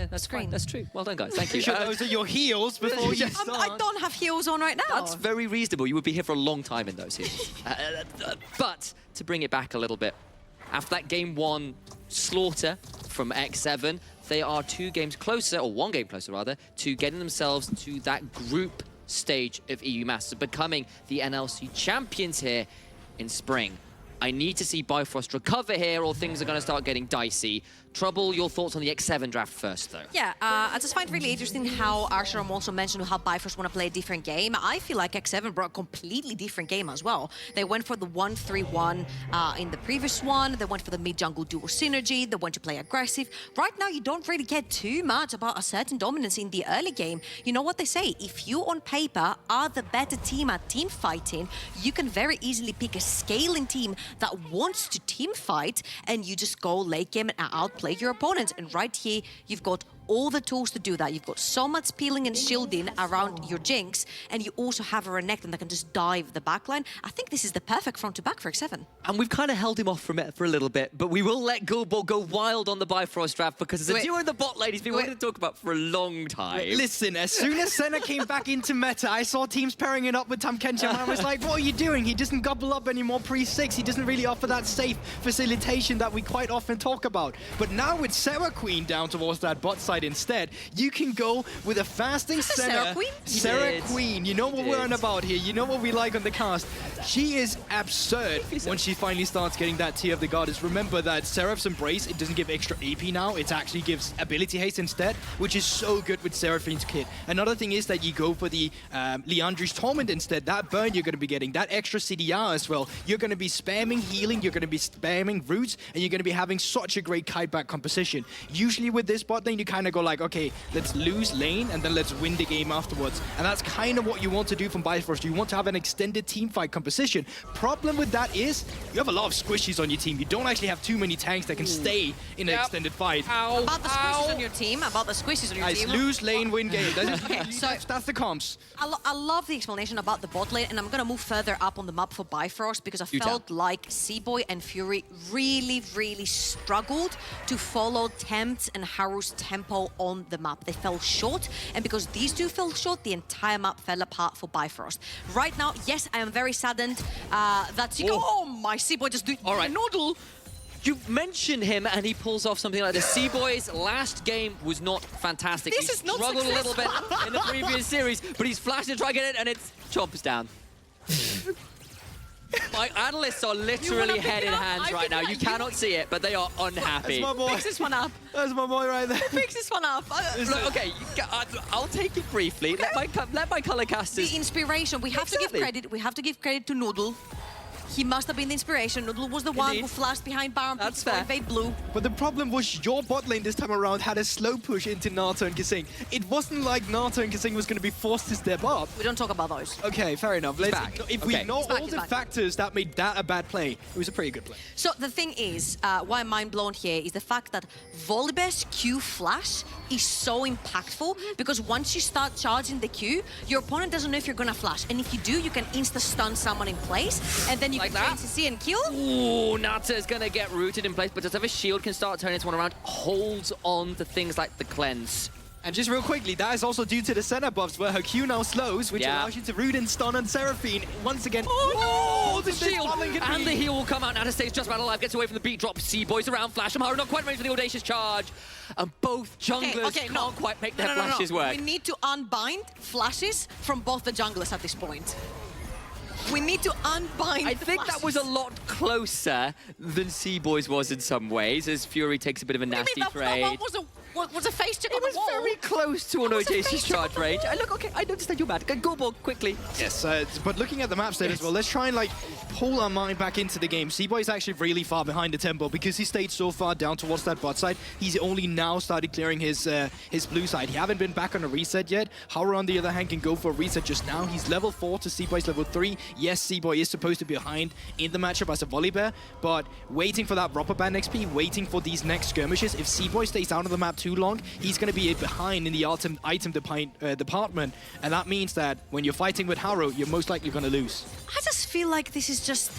that's screen. Fine. That's true. Well done, guys. Thank you. Those are your heels before you start. I don't have heels on right now. That's very reasonable. You would be here for a long time in those heels. But to bring it back a little bit, after that game 1 slaughter from X7, they are 2 games closer, or 1 game closer rather, to getting themselves to that group stage of EU Masters, becoming the NLC champions here in spring. I need to see Bifrost recover here, or things are going to start getting dicey. Trouble, your thoughts on the X7 draft first, though? Yeah, I just find it really interesting how Arsharam also mentioned how Bifrost want to play a different game. I feel like X7 brought a completely different game as well. They went for the 1-3-1 in the previous one. They went for the mid-jungle duo synergy. They went to play aggressive. Right now, you don't really get too much about a certain dominance in the early game. You know what they say? If you, on paper, are the better team at team fighting, you can very easily pick a scaling team that wants to team fight, and you just go late game and outplay your opponents. And right here, you've got all the tools to do that. You've got so much peeling and shielding around your Jinx, and you also have a Renekton that can just dive the backline. I think this is the perfect front to back for X7. And we've kind of held him off from it for a little bit, but we will let Gulbor go wild on the Bifrost draft because it's a duo in the bot lane he's been wanting to talk about for a long time. Listen, as soon as Senna came back into meta, I saw teams pairing it up with Tam Kencham, and I was like, what are you doing? He doesn't gobble up anymore pre-6. He doesn't really offer that safe facilitation that we quite often talk about. But now with Sarah Queen down towards that bot side instead, you can go with a fasting Senna. Sarah Queen? Sarah Queen. You know what we're on about here. You know what we like on the cast. She is absurd when she finally starts getting that Tear of the Goddess. Remember that Seraph's Embrace, it doesn't give extra AP now. It actually gives ability haste instead, which is so good with Seraphine's kit. Another thing is that you go for the Leandri's Torment instead. That burn you're going to be getting, that extra CDR as well. You're going to be spamming healing, you're going to be spamming roots, and you're going to be having such a great kite back composition. Usually with this bot lane, you kind of go like, okay, let's lose lane and then let's win the game afterwards. And that's kind of what you want to do from Bifrost. You want to have an extended team fight composition. Problem with that is you have a lot of squishies on your team. You don't actually have too many tanks that can stay in an extended fight. About the squishies on your team, Guys, lose lane, win game. Okay, so that's the comps. I love the explanation about the bot lane, and I'm going to move further up on the map for Bifrost because I felt like C-Boy and Fury really, really struggled to follow Tempt and Haru's tempo on the map. They fell short, and because these two fell short, the entire map fell apart for Bifrost. Right now, yes, I am very saddened that oh, my C-Boy just did a noodle. You mentioned him, and he pulls off something like this. C-Boy's last game was not fantastic. This he is not struggled a little bit in the previous series, but he's flashed to try and get it, and it's chops down. My analysts are literally head in hands right now. You cannot see it, but they are unhappy. That's my boy. Fix this one up. That's my boy right there. Fix this one up. Look, okay, I'll take it briefly. Okay. Let my color casters. The inspiration. We have to give credit. We have to give credit to Noodle. He must have been the inspiration. Noodle was the one who flashed behind Baron. That's fair. Invade blue. But the problem was your bot lane this time around had a slow push into Nato and Kasing. It wasn't like Nato and Kasing was going to be forced to step up. We don't talk about those. Okay, fair enough. If we know all the factors that made that a bad play, it was a pretty good play. So the thing is, why I'm mind blown here is the fact that Volibear's Q flash is so impactful because once you start charging the Q, your opponent doesn't know if you're going to flash. And if you do, you can insta-stun someone in place, and then you can train CC and kill. Ooh, Nata is going to get rooted in place, but does have a shield, can start turning this one around, holds on to things like the cleanse. And just real quickly, that is also due to the Senna buffs where her Q now slows, which allows you to root and stun on Seraphine. Once again, the shield! And the heal will come out. Nata stays just about alive, gets away from the beat drop. C-Boys around, Flash and Haru not quite ready for the audacious charge. And both junglers can't quite make their flashes work. We need to unbind flashes from both the junglers at this point. We need to unbind I think that was a lot closer than C-Boys was in some ways, as Fury takes a bit of a nasty trade. Was a face check on the wall. It was very close to an audacious charge range. Look, okay, I understand you're mad. Go ball quickly. Yes, but looking at the map state as well, let's try and like pull our mind back into the game. C-Boy is actually really far behind the tempo because he stayed so far down towards that bot side. He's only now started clearing his blue side. He haven't been back on a reset yet. Haru, on the other hand, can go for a reset just now. He's level 4 to C-Boy's level 3. Yes, C-Boy is supposed to be behind in the matchup as a Volibear, but waiting for that rubber band XP, waiting for these next skirmishes. If C-Boy stays out of the map too long, he's going to be behind in the item department, and that means that when you're fighting with Haru, you're most likely going to lose. I just feel like this is just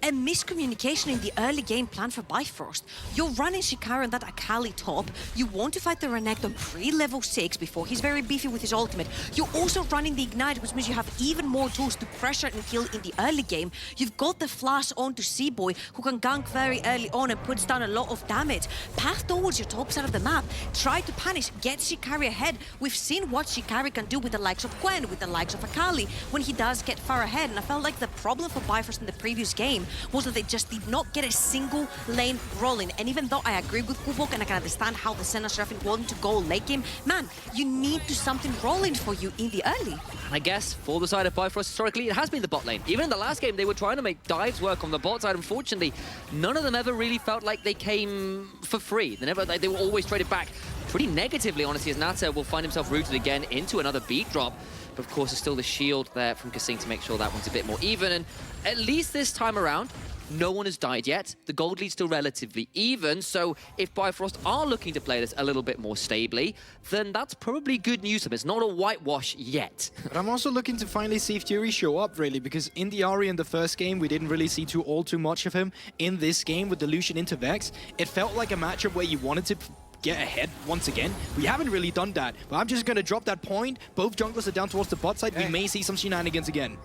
a miscommunication in the early game plan for Bifrost. You're running Shikara on that Akali top. You want to fight the Renekton pre-level 6 before he's very beefy with his ultimate. You're also running the Ignite, which means you have even more tools to pressure and kill in the early game. You've got the flash onto C-Boy, who can gank very early on and puts down a lot of damage. Path towards your top side of the map. Try to punish, get Shikari ahead. We've seen what Shikari can do with the likes of Gwen, with the likes of Akali, when he does get far ahead. And I felt like the problem for Bifrost in the previous game was that they just did not get a single lane rolling. And even though I agree with Kubok and I can understand how the Senna Seraphine wanted to go late game, man, you need to something rolling for you in the early. I guess for the side of Bifrost, historically, it has been the bot lane. Even in the last game, they were trying to make dives work on the bot side. Unfortunately, none of them ever really felt like they came for free. They were always traded back pretty negatively, honestly, as Nata will find himself rooted again into another beat drop. But of course, there's still the shield there from Kasing to make sure that one's a bit more even. And at least this time around, no one has died yet. The gold lead's still relatively even, so if Bifrost are looking to play this a little bit more stably, then that's probably good news for them. It's not a whitewash yet. But I'm also looking to finally see Fury show up, really, because in the Ahri in the first game, we didn't really see all too much of him. In this game, with the Lucian into Vex, it felt like a matchup where you wanted to get ahead once again. We haven't really done that, but I'm just going to drop that point. Both junglers are down towards the bot side. We may see some shenanigans again.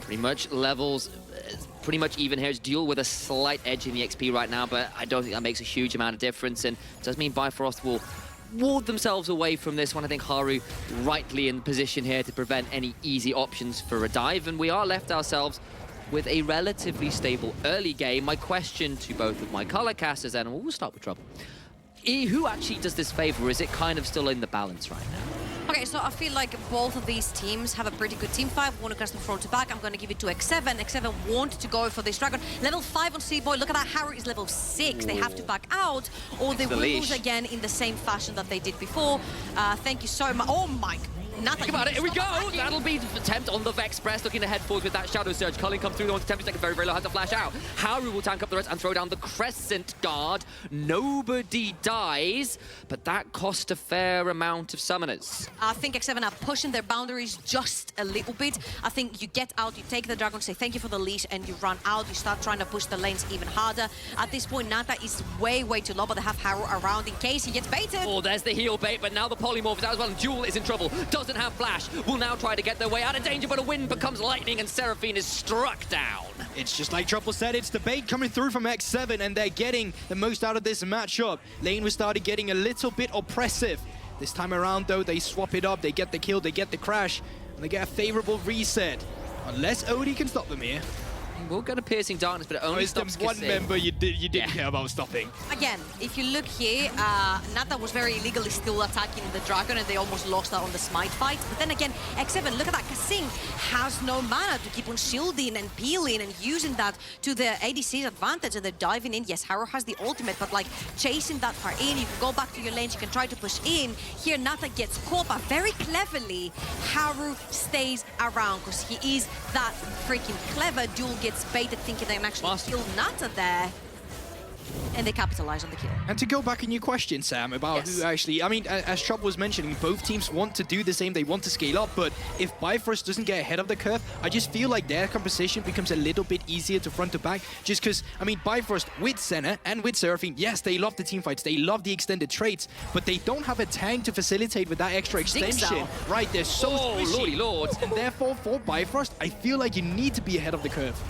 Pretty much levels, pretty much even here. It's Duel with a slight edge in the XP right now, but I don't think that makes a huge amount of difference, and it does mean Bifrost will ward themselves away from this one. I think Haru rightly in position here to prevent any easy options for a dive, and we are left ourselves with a relatively stable early game. My question to both of my color casters, and we'll start with Trouble. Who actually does this favor, or is it kind of still in the balance right now? Okay, so I feel like both of these teams have a pretty good team fight. One cast them front to back. I'm going to give it to X7. X7 wanted to go for this Dragon. Level 5 on C-Boy. Look at that. Haru is level 6. Ooh. They have to back out, or they will lose again in the same fashion that they did before. Thank you so much. Oh my. Nothing. Think about it. Here we go. That'll be the attempt on the Vex Press, looking to head forward with that Shadow Surge. Culling comes through the 1 to 10 seconds, very, very low, has to flash out. Haru will tank up the rest and throw down the Crescent Guard. Nobody dies, but that cost a fair amount of summoners. I think X7 are pushing their boundaries just a little bit. I think you get out, you take the Dragon, say thank you for the leash, and you run out. You start trying to push the lanes even harder. At this point, Nata is way, way too low, but they have Haru around in case he gets baited. Oh, there's the heal bait, but now the Polymorph is out as well, and Jewel is in trouble. Doesn't have flash. Will now try to get their way out of danger, but a wind becomes lightning and Seraphine is struck down. It's just like Trouble said, it's the bait coming through from X7, and they're getting the most out of this matchup. Lane was started getting a little bit oppressive. This time around, though, they swap it up, they get the kill, they get the crash, and they get a favorable reset. Unless Odie can stop them here. We'll get a Piercing Darkness, but it only stops one Kasing. member you didn't care about stopping. Again, if you look here, Nata was very illegally still attacking the Dragon, and they almost lost that on the Smite fight. But then again, X7, look at that. Kasing has no mana to keep on shielding and peeling and using that to the ADC's advantage, and they're diving in. Yes, Haru has the ultimate, but like chasing that far in, you can go back to your lanes, you can try to push in. Here, Nata gets caught, but very cleverly, Haru stays around because he is that freaking clever. Duel gets baited thinking they can actually kill Nata there, and they capitalize on the kill. And to go back on your question, Sam, about who actually, I mean, as Trouble was mentioning, both teams want to do the same, they want to scale up, but if Bifrost doesn't get ahead of the curve, I just feel like their composition becomes a little bit easier to front to back, just because, I mean, Bifrost with Senna and with Seraphine, yes, they love the team fights, they love the extended traits, but they don't have a tank to facilitate with that extra extension. Right, they're so squishy. Lordy lord. And therefore, for Bifrost, I feel like you need to be ahead of the curve.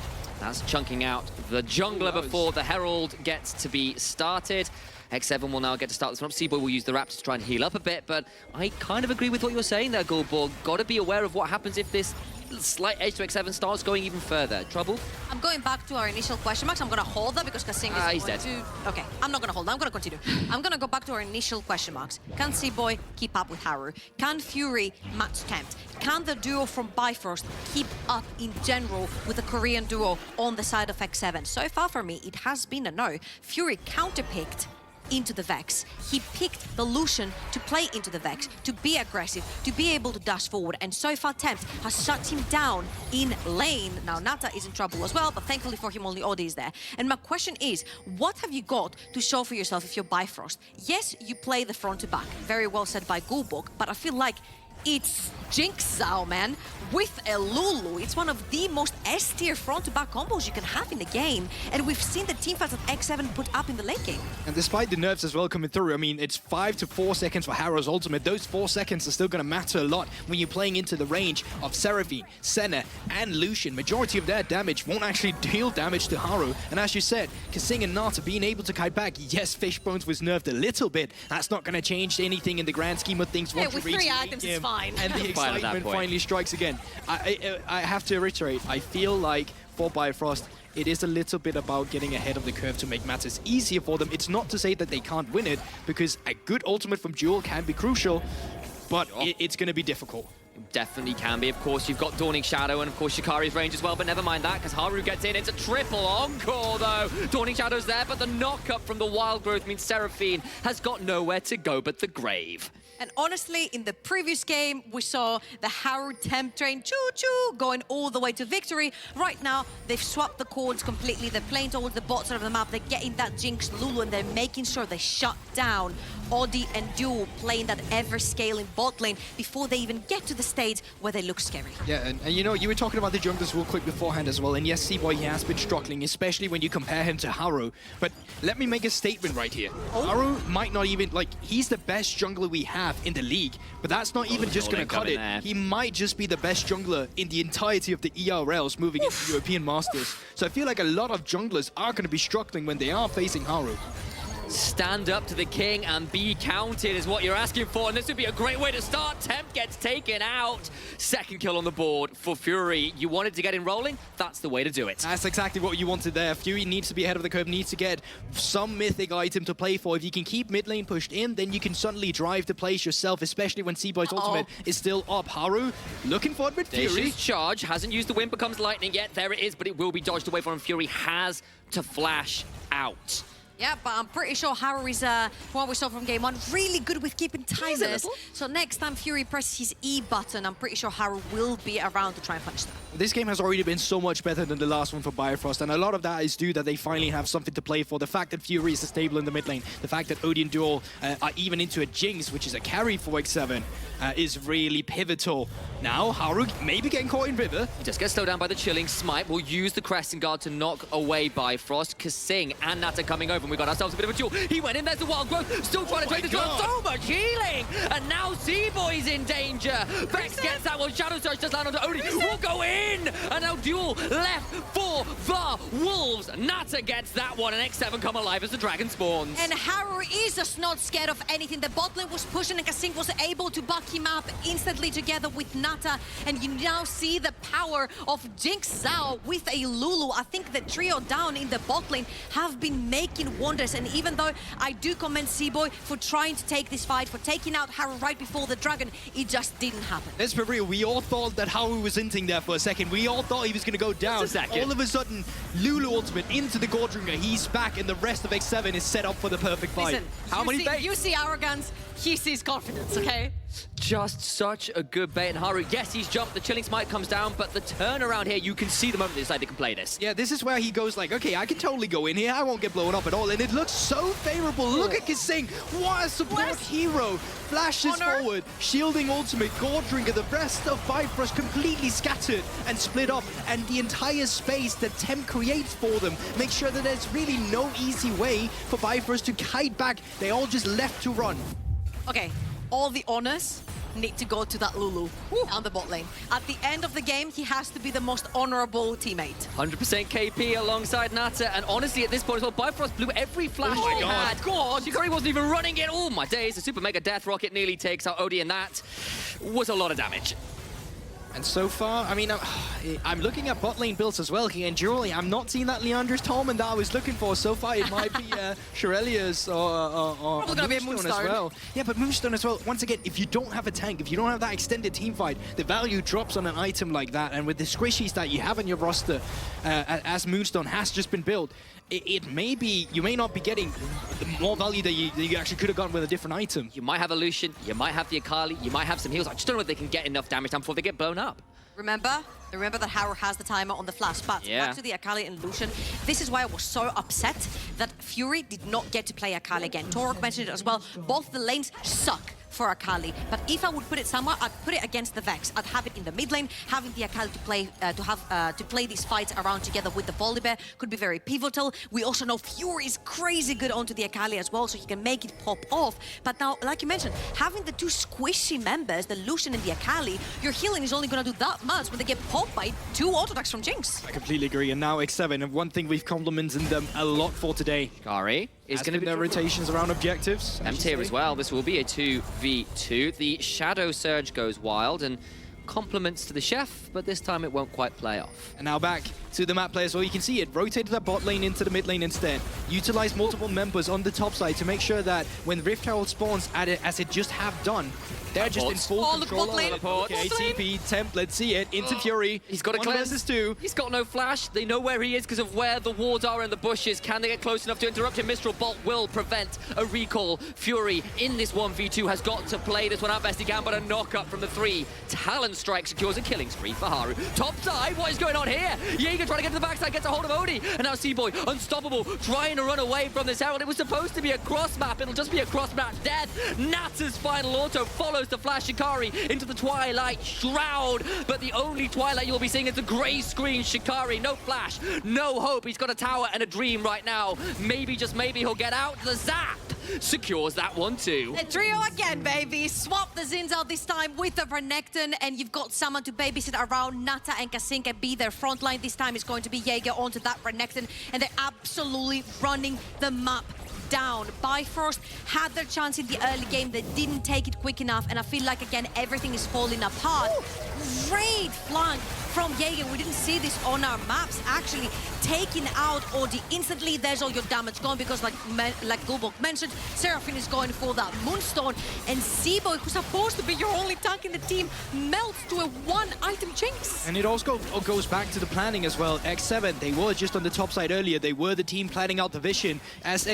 That's chunking out the jungler before the Herald gets to be started. X7 will now get to start this one up. C-Boy will use the Raptor to try and heal up a bit, but I kind of agree with what you're saying there, Goldborg. Got to be aware of what happens if this slight edge to X7 starts going even further. Trouble? I'm going back to our initial question marks. I'm going to hold that because Kasing is he's dead. Okay, I'm not going to hold that. I'm going to continue. I'm going to go back to our initial question marks. Can C-Boy keep up with Haru? Can Fury match Tempt? Can the duo from Bifrost keep up in general with the Korean duo on the side of X7? So far for me, it has been a no. Fury counterpicked into the Vex. He picked the Lucian to play into the Vex, to be aggressive, to be able to dash forward, and so far Tempt has shut him down in lane. Now Nata is in trouble as well, but thankfully for him only Odie is there. And my question is, what have you got to show for yourself if you're Bifrost? Yes, you play the front to back, very well said by Gulbok, but I feel like it's Jinx Zhao, man, with a Lulu. It's one of the most S-tier front-to-back combos you can have in the game. And we've seen the teamfights that X7 put up in the late game. And despite the nerfs as well coming through, I mean, it's 5 to 4 seconds for Harrow's ultimate. Those 4 seconds are still going to matter a lot when you're playing into the range of Seraphine, Senna, and Lucian. Majority of their damage won't actually deal damage to Haru. And as you said, Kasing and Nata being able to kite back, yes, Fishbones was nerfed a little bit. That's not going to change anything in the grand scheme of things. Yeah, with 3 items, it's fine. And the excitement finally strikes again. I have to reiterate, I feel like for Bifrost, it is a little bit about getting ahead of the curve to make matters easier for them. It's not to say that they can't win it, because a good ultimate from Jewel can be crucial, but it's going to be difficult. Definitely can be. Of course, you've got Dawning Shadow and, of course, Shikari's range as well, but never mind that, because Haru gets in. It's a triple encore, though. Dawning Shadow's there, but the knock-up from the Wild Growth means Seraphine has got nowhere to go but the grave. And honestly, in the previous game, we saw the Haru temp train choo-choo going all the way to victory. Right now, they've swapped the chords completely. They're playing towards the bot side of the map. They're getting that Jinx Lulu, and they're making sure they shut down Oddie and Duel, playing that ever-scaling bot lane before they even get to the stage where they look scary. Yeah, and you know, you were talking about the junglers real quick beforehand as well, and yes, C-Boy, he has been struggling, especially when you compare him to Haru. But let me make a statement right here. Haru might not even, like, he's the best jungler we have in the league, but that's not even just going to cut it. He might just be the best jungler in the entirety of the ERLs moving into European Masters. So I feel like a lot of junglers are going to be struggling when they are facing Haru. Stand up to the king and be counted is what you're asking for, and this would be a great way to start. Temp gets taken out. Second kill on the board for Fury. You wanted to get in rolling? That's the way to do it. That's exactly what you wanted there. Fury needs to be ahead of the curve, needs to get some mythic item to play for. If you can keep mid lane pushed in, then you can suddenly drive the place yourself, especially when C-Boy's ultimate is still up. Haru looking for it with Fury. Charge, hasn't used the Wind Becomes Lightning yet. There it is, but it will be dodged away from him. Fury has to flash out. Yeah, but I'm pretty sure Haru is, from what we saw from game 1, really good with keeping timers. So next time Fury presses his E button, I'm pretty sure Haru will be around to try and punish that. This game has already been so much better than the last one for Bifrost, and a lot of that is due that they finally have something to play for. The fact that Fury is stable in the mid lane, the fact that Oddie and Duel are even into a Jinx, which is a carry for X7, is really pivotal. Now, Haru maybe getting caught in River. Just gets slowed down by the Chilling Smite. We'll use the Crescent Guard to knock away Bifrost. Kasing and Nata coming over, and we got ourselves a bit of a duel. He went in, there's the Wild Growth, still trying to trade this one. So much healing! And now C-Boy's in danger. Vex gets that one. Shadow Surge just land onto Oddie. Will go in! And now Duel left for the Wolves. Nata gets that one, and X7 come alive as the Dragon spawns. And Haru is just not scared of anything. The bot lane was pushing, and Kasing was able to buck him up instantly together with Nata. And you now see the power of Jinx Zhao with a Lulu. I think the trio down in the bot lane have been making wonders. And even though I do commend C-Boy for trying to take this fight, for taking out Haru right before the Dragon, it just didn't happen. Let's be real, we all thought that Haru was hinting there for a second. We all thought he was going to go down. All of a sudden, Lulu ultimate into the Gordringer. He's back, and the rest of X7 is set up for the perfect fight. Listen, How many baits? You see arrogance, he sees confidence, okay? Just such a good bait. And Haru, yes, he's jumped. The Chilling Smite comes down, but the turnaround here, you can see the moment they decide they can play this. Yeah, this is where he goes like, okay, I can totally go in here. I won't get blown up at all. And it looks so favorable. Look at Kasing. What a support hero. Flashes forward, shielding ultimate, Gordringer. The rest of Bifrost completely scattered and split up. And the entire space that Temp creates for them makes sure that there's really no easy way for Bifrost to kite back. They all just left to run. Okay, all the honors need to go to that Lulu on the bot lane. At the end of the game, he has to be the most honorable teammate. 100% KP alongside Nata, and honestly at this point as well, Bifrost blew every flash he had. God, Shikari wasn't even running it. Oh my days, the Super Mega Death Rocket nearly takes out Oddie, and that was a lot of damage. And so far, I mean, I'm looking at bot lane builds as well here, and Julie, I'm not seeing that Leandra's Tolman that I was looking for. So far, it might be Shirelia's or Moonstone as well. Yeah, but Moonstone as well. Once again, if you don't have a tank, if you don't have that extended team fight, the value drops on an item like that. And with the squishies that you have on your roster, as Moonstone has just been built, it may be, you may not be getting more value that you actually could have gotten with a different item. You might have a Lucian, you might have the Akali, you might have some heals. I just don't know if they can get enough damage down before they get blown up. Remember that Haru has the timer on the flash, but back to the Akali and Lucian. This is why I was so upset that Fury did not get to play Akali again. Torok mentioned it as well. Both the lanes suck for Akali. But if I would put it somewhere, I'd put it against the Vex. I'd have it in the mid lane, having the Akali to play these fights around together with the Volibear could be very pivotal. We also know Fury is crazy good onto the Akali as well, so he can make it pop off. But now, like you mentioned, having the two squishy members, the Lucian and the Akali, your healing is only going to do that much when they get popped by 2 auto-attacks from Jinx. I completely agree. And now X7, and one thing we've complimented them a lot for today Shikari is going to be their rotations around objectives. M-tier as well. This will be a 2v2. The Shadow Surge goes wild and compliments to the Chef, but this time it won't quite play off. And now back to the map players. Well, you can see it rotated that bot lane into the mid lane instead. Utilize multiple members on the top side to make sure that when Rift Herald spawns at it, as it just have done, they're just in full control. Okay, TP, Temp, let's see it. Into Fury. He's got a cleanse. 1 versus 2. He's got no flash. They know where he is because of where the wards are in the bushes. Can they get close enough to interrupt him? Mistral Bolt will prevent a recall. Fury in this 1v2 has got to play this one out best he can, but a knock-up from the 3. Talon Strike secures a killing spree for Haru. Top side, what is going on here? Jaeger trying to get to the backside, gets a hold of Oni, and now Seaboy, unstoppable, trying to run away from this Herald. It was supposed to be a cross-map. It'll just be a cross-map death. Nata's final auto follows the flash Shikari into the Twilight Shroud, but the only Twilight you'll be seeing is the grey screen Shikari. No flash, no hope. He's got a tower and a dream right now. Maybe, just maybe, he'll get out. The zap secures that one too. The trio again, baby. Swap the Zins out this time with the Renekton, and you've got someone to babysit around Nata and Kasinka. Be their front line. This time is going to be Jaeger onto that Renekton, and they're absolutely running the map down. Bifrost had their chance in the early game. They didn't take it quick enough, and I feel like, again, everything is falling apart. Great flank from Jaeger. We didn't see this on our maps, actually taking out Odi instantly. There's all your damage gone because, like Gulbok mentioned, Seraphine is going for that Moonstone, and Seaboy, who's supposed to be your only tank in the team, melts to a 1-item Jinx. And it also goes back to the planning as well. X7, they were just on the top side earlier. They were the team planning out the vision. As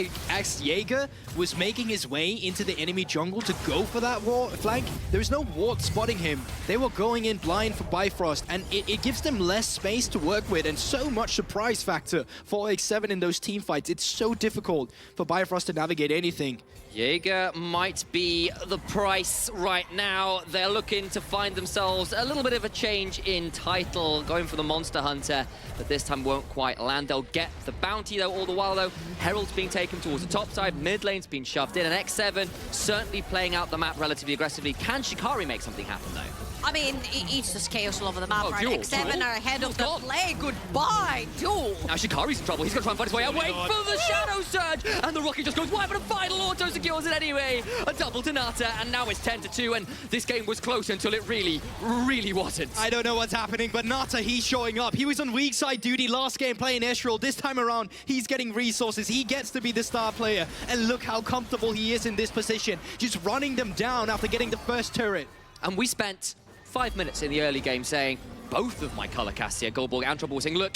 Jaeger was making his way into the enemy jungle to go for that flank, there was no ward spotting him. They were going in blind for Bifrost, and it gives them less space to work with and so much surprise factor for X7 in those team fights. It's so difficult for Bifrost to navigate anything. Jaeger might be the price right now. They're looking to find themselves a little bit of a change in title, going for the Monster Hunter, but this time won't quite land. They'll get the bounty though, all the while though. Herald's being taken towards the top side, mid lane's been shoved in, and X7 certainly playing out the map relatively aggressively. Can Shikari make something happen though? I mean, it's just chaos all over the map, right? Duel, X7 are ahead of the play. Goodbye, Duel. Now Shikari's in trouble. He's going to try and find his way out. Wait for the Shadow Surge! And the Rocket just goes wide, but a final auto secures it anyway. A double to Nata, and now it's 10-2, and this game was close until it really, really wasn't. I don't know what's happening, but Nata, he's showing up. He was on weak side duty last game playing Ezreal. This time around, he's getting resources. He gets to be the star player. And look how comfortable he is in this position. Just running them down after getting the first turret. And we spent 5 minutes in the early game saying, both of my color casts here, Goldborg and Trouble, saying, look,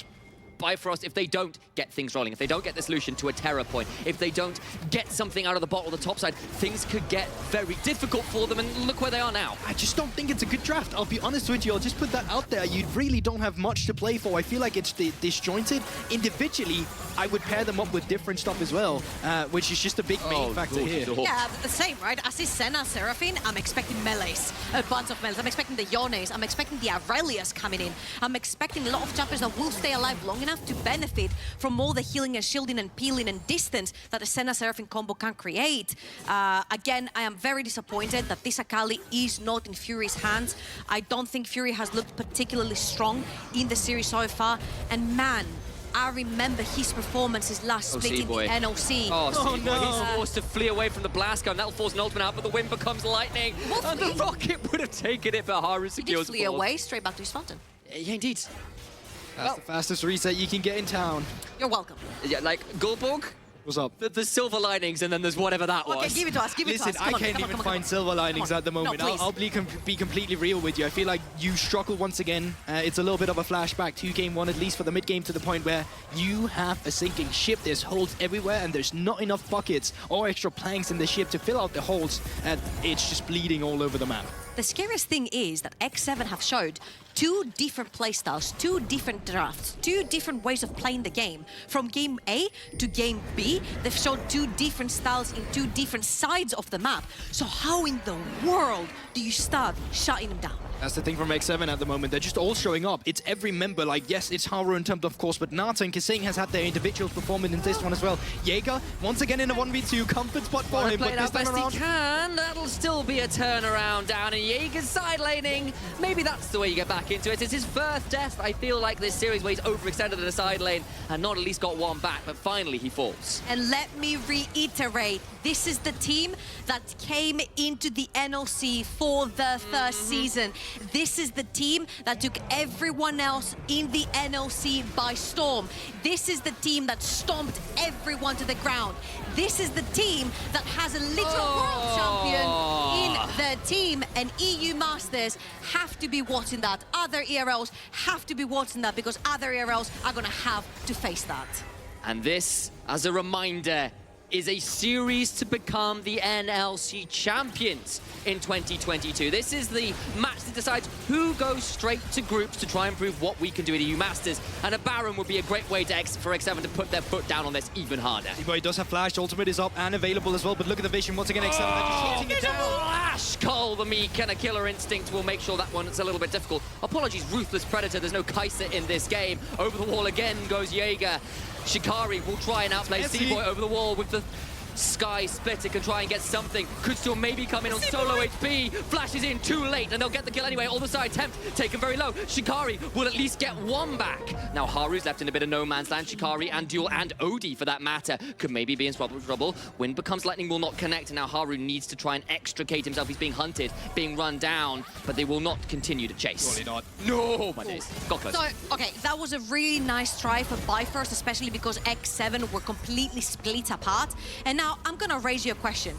Bifrost, if they don't get things rolling, if they don't get this Lucian to a terror point, if they don't get something out of the bot or the top side, things could get very difficult for them, and look where they are now. I just don't think it's a good draft. I'll be honest with you, I'll just put that out there. You really don't have much to play for. I feel like it's disjointed. Individually, I would pair them up with different stuff as well, which is just a big main factor here. Yeah, the same, right? As is Senna, Seraphine, I'm expecting melees, a bunch of melees. I'm expecting the Yones, I'm expecting the Aurelias coming in. I'm expecting a lot of champions that will stay alive long enough to benefit from all the healing and shielding and peeling and distance that a Senna Seraphine combo can create. Again, I am very disappointed that this Akali is not in Fury's hands. I don't think Fury has looked particularly strong in the series so far, and man, I remember his performances last split in the NLC. Oh no. He's forced to flee away from the blast gun. That'll force an ultimate out, but the wind becomes lightning. And the Rocket would have taken it, but Haru secures the flee away straight back to his fountain. Yeah, indeed. That's the fastest reset you can get in town. You're welcome. Yeah, like, Goldborg? What's up? There's silver linings, and then there's whatever that was. Okay, give it to us, give it to us. Listen, I can't even find silver linings at the moment. No, I'll be completely real with you. I feel like you struggle once again. It's a little bit of a flashback to game one, at least for the mid-game, to the point where you have a sinking ship. There's holes everywhere, and there's not enough buckets or extra planks in the ship to fill out the holes, and it's just bleeding all over the map. The scariest thing is that X7 have showed 2 different playstyles, 2 different drafts, 2 different ways of playing the game. From game A to game B, they've showed 2 different styles in 2 different sides of the map. So how in the world do you start shutting them down? That's the thing from X7 at the moment. They're just all showing up. It's every member. Like, yes, it's Haru in terms of course, but Nata and Kasing has had their individuals performing in this one as well. Jaeger, once again in a 1v2, comfort spot for him, but this time around... He can. That'll still be a turnaround down in Jaeger's side laning. Maybe that's the way you get back into it. It's his first death, I feel like, this series where he's overextended in the side lane and not at least got one back, but finally he falls. And let me reiterate, this is the team that came into the NLC for the first season. This is the team that took everyone else in the NLC by storm. This is the team that stomped everyone to the ground. This is the team that has a literal world champion in their team, and EU Masters have to be watching that. Other ERLs have to be watching that because other ERLs are going to have to face that. And this, as a reminder, is a series to become the NLC champions in 2022. This is the match that decides who goes straight to groups to try and prove what we can do at EU Masters. And a Baron would be a great way for X7 to put their foot down on this even harder. He does have Flash, ultimate is up and available as well, but look at the vision once again, X7, they're just hitting it down. Flash! Cole, the Meek, and a Killer Instinct will make sure that one's a little bit difficult. Apologies, Ruthless Predator, there's no Kai'Sa in this game. Over the wall again goes Jaeger. Shikari will try and outplay C-Boy over the wall with the Sky Splitter, can try and get something. Could still maybe come in on solo HP. Flashes in too late, and they'll get the kill anyway. All the side attempt taken very low. Shikari will at least get one back. Now Haru's left in a bit of no man's land. Shikari and Duel and Odie, for that matter, could maybe be in trouble. Wind becomes lightning, will not connect, and now Haru needs to try and extricate himself. He's being hunted, being run down, but they will not continue to chase. Surely not. No, my days. Got close. So, okay, that was a really nice try for Bifrost, especially because X7 were completely split apart. And now I'm gonna raise you a question.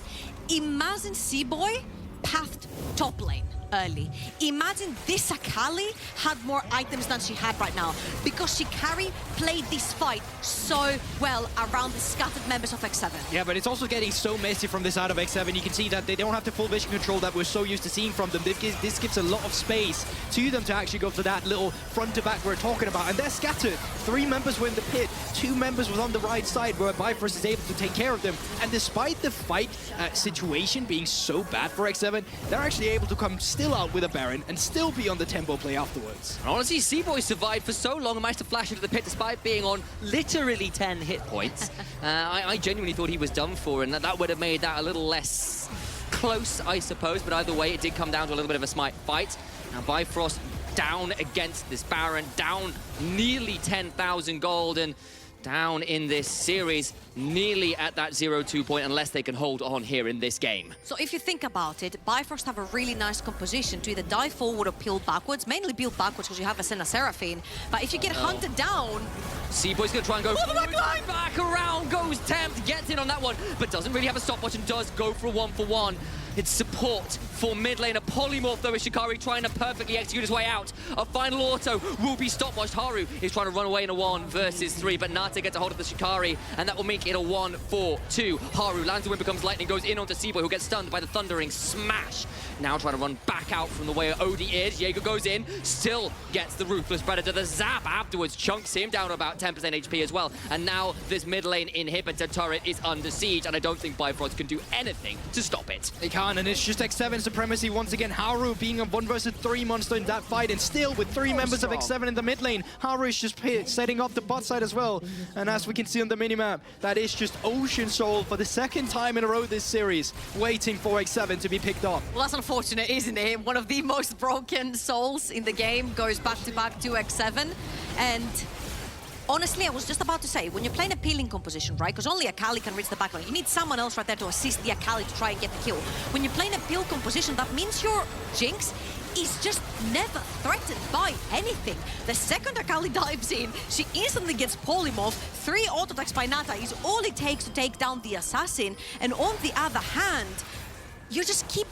Imagine C-Boy pathed top lane early. Imagine this Akali had more items than she had right now, because Shikari played this fight so well around the scattered members of X7. Yeah, but it's also getting so messy from this side of X7. You can see that they don't have the full vision control that we're so used to seeing from them. This gives a lot of space to them to actually go for that little front to back we're talking about, and they're scattered. 3 members were in the pit, 2 members were on the right side where Bifrost is able to take care of them, and despite the fight situation being so bad for X7, they're actually able to come still out with a Baron and still be on the tempo play afterwards. And honestly, C-Boy survived for so long and managed to flash into the pit despite being on literally 10 hit points. I genuinely thought he was done for, and that would have made that a little less close, I suppose, but either way, it did come down to a little bit of a smite fight. Now Bifrost down against this Baron, down nearly 10,000 gold, and down in this series, nearly at that 0-2 point, unless they can hold on here in this game. So if you think about it, Bifrost have a really nice composition to either dive forward or peel backwards, mainly peel backwards because you have a Senna Seraphine. But if you get hunted down... C-Boy's gonna try and go back around, goes Tempt, gets in on that one, but doesn't really have a stopwatch and does go for a 1-for-1. It's support for mid lane. A polymorph though is Shikari trying to perfectly execute his way out. A final auto will be stopwatched. Haru is trying to run away in a 1 versus 3, but Nata gets a hold of the Shikari, and that will make it a 1-for-2. Haru lands the wind, becomes lightning, goes in onto C-Boy, who gets stunned by the thundering smash. Now trying to run back out from the way Odie is. Jaeger goes in, still gets the Ruthless Predator. The zap afterwards chunks him down to about 10% HP as well. And now this mid lane inhibitor turret is under siege, and I don't think Bifrost can do anything to stop it. They can't, and it's just X7 supremacy once again. Haru being a 1 versus 3 monster in that fight, and still with 3 members of X7 in the mid lane. Haru is just setting up the bot side as well. And as we can see on the minimap, that is just Ocean Soul for the 2nd time in a row this series, waiting for X7 to be picked up. Well, that's unfortunate, isn't it? One of the most broken souls in the game goes back to X7. And honestly, I was just about to say, when you're playing a peeling composition, right? Because only Akali can reach the backline. You need someone else right there to assist the Akali to try and get the kill. When you're playing a peel composition, that means your Jinx is just never threatened by anything. The second Akali dives in, she instantly gets polymorph. 3 auto-attacks by Nata is all it takes to take down the assassin. And on the other hand, you just keep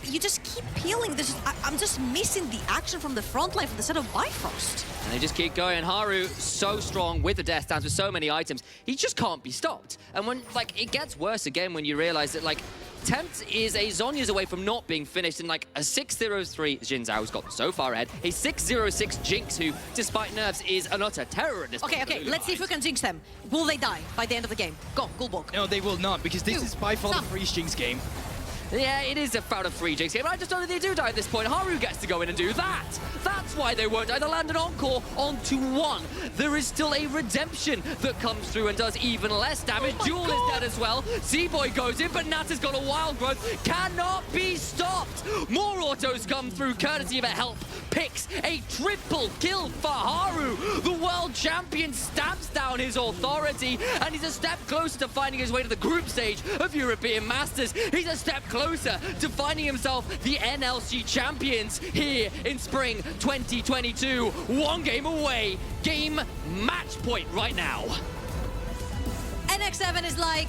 peeling. I'm just missing the action from the front line from the set of Bifrost. And they just keep going. Haru, so strong with the death dance, with so many items, he just can't be stopped. And when, like, it gets worse again when you realize that, like, Tempt is a Zhonya's away from not being finished in like a 6-0-3. Jin Zhao's got so far ahead. A 6-0-6 Jinx, who, despite nerfs, is an utter terror at this point. Okay, let's see if we can jinx them. Will they die by the end of the game? Go, Gulbok. No, they will not, because this is by far the freeze Jinx game. Yeah, it is about a free Jinx game, but I just don't think they do die at this point. Haru gets to go in and do that. That's why they won't die. They land an encore onto 1. There is still a redemption that comes through and does even less damage. Jewel is dead as well. Z-Boy goes in, but Nat has got a wild growth. Cannot be stopped. More autos come through courtesy of a help. Picks a triple kill for Haru. The world champion stamps down his authority, and he's a step closer to finding his way to the group stage of European Masters. He's a step closer to finding himself the NLC champions here in spring 2022. 1 game away. Game match point right now. NX7 is like,